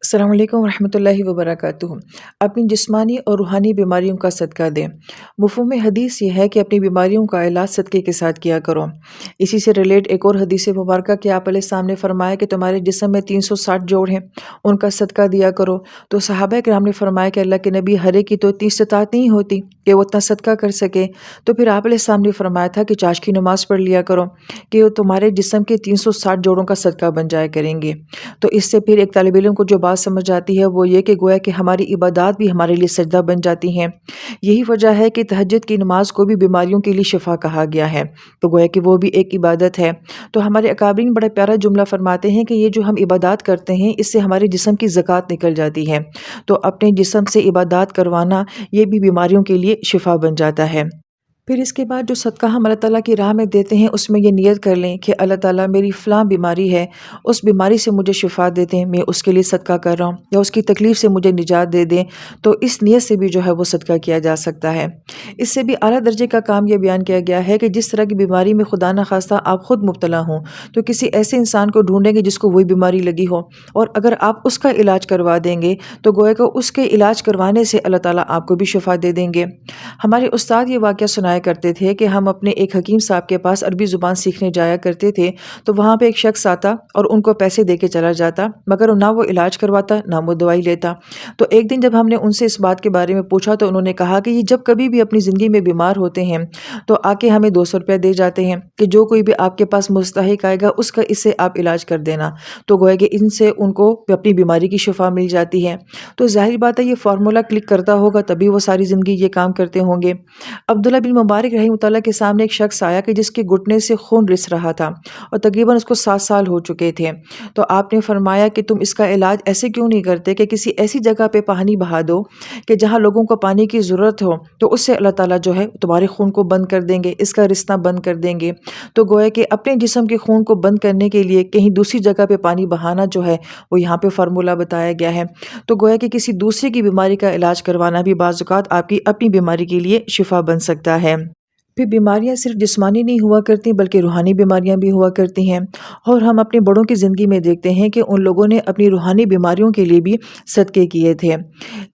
السلام علیکم ورحمۃ اللہ وبرکاتہ۔ اپنی جسمانی اور روحانی بیماریوں کا صدقہ دیں۔ مفہوم حدیث یہ ہے کہ اپنی بیماریوں کا علاج صدقے کے ساتھ کیا کرو۔ اسی سے ریلیٹ ایک اور حدیث مبارکہ کہ آپ علیہ السلام نے فرمایا کہ تمہارے جسم میں 360 جوڑ ہیں، ان کا صدقہ دیا کرو۔ تو صحابہ کرام نے فرمایا کہ اللہ کے نبی، ہر ایک کی تو اتنی استطاعت نہیں ہوتی کہ وہ اتنا صدقہ کر سکے۔ تو پھر آپ علیہ السلام نے فرمایا تھا کہ چاشت کی نماز پڑھ لیا کرو کہ وہ تمہارے جسم کے 360 جوڑوں کا صدقہ بن جایا کریں گے۔ تو اس سے پھر ایک طالب علم کو جو بات سمجھ آتی ہے وہ یہ کہ گویا کہ ہماری عبادات بھی ہمارے لیے سجدہ بن جاتی ہیں۔ یہی وجہ ہے کہ تہجد کی نماز کو بھی بیماریوں کے لیے شفا کہا گیا ہے، تو گویا کہ وہ بھی ایک عبادت ہے۔ تو ہمارے اکابرین بڑا پیارا جملہ فرماتے ہیں کہ یہ جو ہم عبادات کرتے ہیں اس سے ہمارے جسم کی زکوٰۃ نکل جاتی ہے، تو اپنے جسم سے عبادات کروانا یہ بھی بیماریوں کے لیے شفا بن جاتا ہے۔ پھر اس کے بعد جو صدقہ ہم اللہ تعالیٰ کی راہ میں دیتے ہیں اس میں یہ نیت کر لیں کہ اللہ تعالیٰ میری فلاں بیماری ہے، اس بیماری سے مجھے شفا دے دیں، میں اس کے لیے صدقہ کر رہا ہوں، یا اس کی تکلیف سے مجھے نجات دے دیں۔ تو اس نیت سے بھی جو ہے وہ صدقہ کیا جا سکتا ہے۔ اس سے بھی اعلیٰ درجے کا کام یہ بیان کیا گیا ہے کہ جس طرح کی بیماری میں خدا نخواستہ آپ خود مبتلا ہوں تو کسی ایسے انسان کو ڈھونڈیں گے جس کو وہی بیماری لگی ہو، اور اگر آپ اس کا علاج کروا دیں گے تو گویا کہ اس کے علاج کروانے سے اللہ تعالیٰ آپ کو بھی شفا دے دیں گے۔ ہمارے استاد یہ واقعہ سنایا کرتے تھے کہ ہم اپنے ایک حکیم صاحب کے پاس عربی زبان سیکھنے جایا کرتے تھے، تو وہاں پہ ایک شخص آتا اور ان کو پیسے دے کے چلا جاتا، مگر نہ وہ علاج کرواتا نہ وہ دوائی لیتا۔ تو ایک دن جب ہم نے ان سے اس بات کے بارے میں پوچھا تو انہوں نے کہا کہ یہ جب کبھی بھی اپنی زندگی میں بیمار ہوتے ہیں تو آ کے ہمیں 200 روپیہ دے جاتے ہیں کہ جو کوئی بھی آپ کے پاس مستحق آئے گا اس کا اس سے آپ علاج کر دینا۔ تو گویا کہ ان سے ان کو اپنی بیماری کی شفا مل جاتی ہے۔ تو ظاہر بات ہے یہ فارمولہ کلک کرتا ہوگا تبھی وہ ساری زندگی یہ کام کرتے ہوں گے۔ عبداللہ بن مبارک رحمۃ اللہ کے سامنے ایک شخص آیا کہ جس کے گھٹنے سے خون رس رہا تھا اور تقریباً اس کو 7 سال ہو چکے تھے۔ تو آپ نے فرمایا کہ تم اس کا علاج ایسے کیوں نہیں کرتے کہ کسی ایسی جگہ پہ پانی بہا دو کہ جہاں لوگوں کو پانی کی ضرورت ہو، تو اس سے اللہ تعالیٰ جو ہے تمہارے خون کو بند کر دیں گے، اس کا رسنا بند کر دیں گے۔ تو گویا کہ اپنے جسم کے خون کو بند کرنے کے لیے کہیں دوسری جگہ پہ پانی بہانا جو ہے وہ یہاں پہ فارمولہ بتایا گیا ہے۔ تو گویا کہ کسی دوسرے کی بیماری کا علاج کروانا بھی بعض اوقات آپ کی اپنی بیماری کے لیے شفا بن سکتا ہے۔ پھر بیماریاں صرف جسمانی نہیں ہوا کرتی بلکہ روحانی بیماریاں بھی ہوا کرتی ہیں، اور ہم اپنے بڑوں کی زندگی میں دیکھتے ہیں کہ ان لوگوں نے اپنی روحانی بیماریوں کے لیے بھی صدقے کیے تھے۔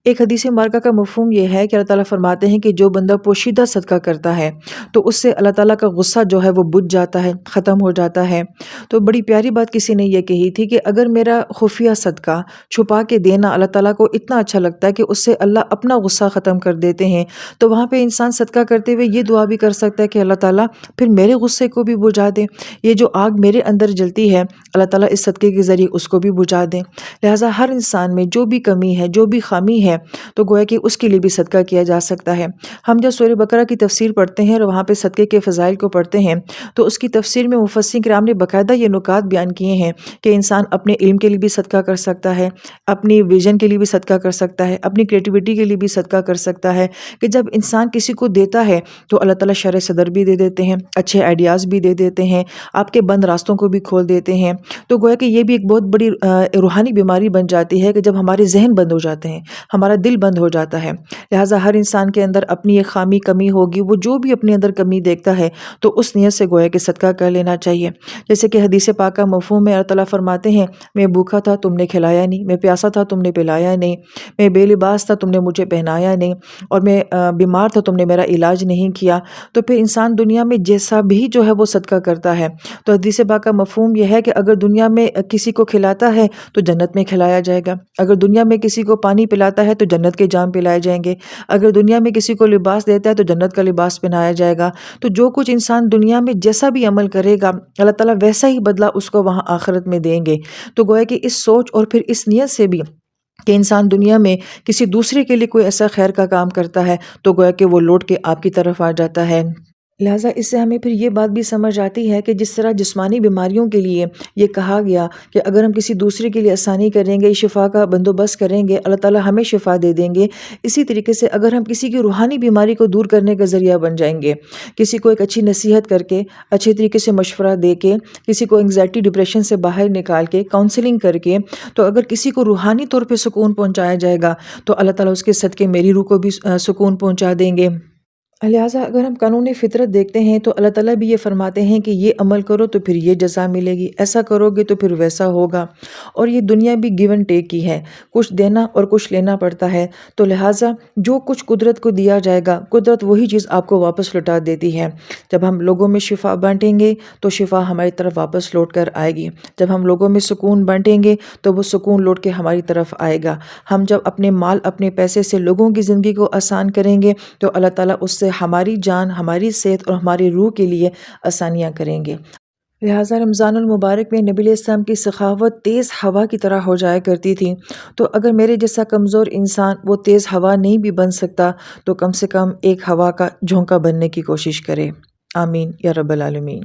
ایک حدیث مبارکہ کا مفہوم یہ ہے کہ اللہ تعالیٰ فرماتے ہیں کہ جو بندہ پوشیدہ صدقہ کرتا ہے تو اس سے اللہ تعالیٰ کا غصہ جو ہے وہ بجھ جاتا ہے، ختم ہو جاتا ہے۔ تو بڑی پیاری بات کسی نے یہ کہی تھی کہ اگر میرا خفیہ صدقہ چھپا کے دینا اللہ تعالیٰ کو اتنا اچھا لگتا ہے کہ اس سے اللہ اپنا غصہ ختم کر دیتے ہیں، تو وہاں پہ انسان صدقہ کرتے ہوئے یہ دعا بھی کر سکتا ہے کہ اللہ تعالیٰ پھر میرے غصے کو بھی بجھا دے، یہ جو آگ میرے اندر جلتی ہے اللہ تعالیٰ اس صدقے کے ذریعے اس کو بھی بجھا دیں۔ لہٰذا ہر انسان میں جو بھی کمی ہے، جو بھی خامی ہے، تو گویا کہ اس کے لیے بھی صدقہ کیا جا سکتا ہے۔ ہم جب سورہ بقرہ کی تفسیر پڑھتے ہیں اور وہاں پہ صدقے کے فضائل کو پڑھتے ہیں تو اس کی تفسیر میں مفسرین کرام نے باقاعدہ یہ نکات بیان کیے ہیں کہ انسان اپنے علم کے لیے بھی صدقہ کر سکتا ہے، اپنی ویژن کے لیے بھی صدقہ کر سکتا ہے، اپنی کریٹیوٹی کے لیے بھی صدقہ کر سکتا ہے، کہ جب انسان کسی کو دیتا ہے تو اللہ تعالیٰ شرح صدر بھی دے دیتے ہیں، اچھے آئیڈیاز بھی دے دیتے ہیں، آپ کے بند راستوں کو بھی کھول دیتے ہیں۔ تو گویا کہ یہ بھی ایک بہت بڑی روحانی بیماری بن جاتی ہے کہ جب ہمارے ذہن بند ہو جاتے ہیں، ہمارا دل بند ہو جاتا ہے۔ لہٰذا ہر انسان کے اندر اپنی ایک خامی کمی ہوگی، وہ جو بھی اپنے اندر کمی دیکھتا ہے تو اس نیت سے گویا کہ صدقہ کر لینا چاہیے۔ جیسے کہ حدیث پاک مفہوم میں اللہ تعالیٰ فرماتے ہیں، میں بھوکا تھا تم نے کھلایا نہیں، میں پیاسا تھا تم نے پلایا نہیں، میں بے لباس تھا تم نے مجھے پہنایا نہیں، اور میں بیمار تھا تم نے میرا علاج نہیں کیا۔ تو پھر انسان دنیا میں جیسا بھی جو ہے وہ صدقہ کرتا ہے۔ تو حدیث پاک کا مفہوم یہ ہے کہ اگر دنیا میں کسی کو کھلاتا ہے تو جنت میں کھلایا جائے گا، اگر دنیا میں کسی کو پانی پلاتا ہے تو جنت کے جام پلائے جائیں گے، اگر دنیا میں کسی کو لباس دیتا ہے تو جنت کا لباس پہنایا جائے گا۔ تو جو کچھ انسان دنیا میں جیسا بھی عمل کرے گا اللہ تعالیٰ ویسا ہی بدلہ اس کو وہاں آخرت میں دیں گے۔ تو گویا کہ اس سوچ اور پھر اس نیت سے بھی کہ انسان دنیا میں کسی دوسرے کے لیے کوئی ایسا خیر کا کام کرتا ہے تو گویا کہ وہ لوٹ کے آپ کی طرف آ جاتا ہے۔ لہٰذا اس سے ہمیں پھر یہ بات بھی سمجھ آتی ہے کہ جس طرح جسمانی بیماریوں کے لیے یہ کہا گیا کہ اگر ہم کسی دوسرے کے لیے آسانی کریں گے، شفا کا بندوبست کریں گے، اللہ تعالیٰ ہمیں شفا دے دیں گے، اسی طریقے سے اگر ہم کسی کی روحانی بیماری کو دور کرنے کا ذریعہ بن جائیں گے، کسی کو ایک اچھی نصیحت کر کے، اچھے طریقے سے مشورہ دے کے، کسی کو انگزائٹی ڈپریشن سے باہر نکال کے، کاؤنسلنگ کر کے، تو اگر کسی کو روحانی طور پہ سکون پہنچایا جائے گا تو اللہ تعالیٰ اس کے صدقے میری روح کو بھی سکون پہنچا دیں گے۔ لہٰذا اگر ہم قانون فطرت دیکھتے ہیں تو اللہ تعالیٰ بھی یہ فرماتے ہیں کہ یہ عمل کرو تو پھر یہ جزا ملے گی، ایسا کرو گے تو پھر ویسا ہوگا۔ اور یہ دنیا بھی گیو اینڈ ٹیک کی ہے، کچھ دینا اور کچھ لینا پڑتا ہے۔ تو لہٰذا جو کچھ قدرت کو دیا جائے گا، قدرت وہی چیز آپ کو واپس لوٹا دیتی ہے۔ جب ہم لوگوں میں شفا بانٹیں گے تو شفا ہماری طرف واپس لوٹ کر آئے گی۔ جب ہم لوگوں میں سکون بانٹیں گے تو وہ سکون لوٹ کے ہماری طرف آئے گا۔ ہم جب اپنے مال اپنے پیسے سے لوگوں کی زندگی کو آسان کریں گے تو اللہ تعالیٰ اس سے ہماری جان، ہماری صحت اور ہماری روح کے لیے آسانیاں کریں گے۔ لہٰذا رمضان المبارک میں نبی علیہ السلام کی سخاوت تیز ہوا کی طرح ہو جایا کرتی تھی۔ تو اگر میرے جیسا کمزور انسان وہ تیز ہوا نہیں بھی بن سکتا تو کم سے کم ایک ہوا کا جھونکا بننے کی کوشش کرے۔ آمین یا رب العالمین۔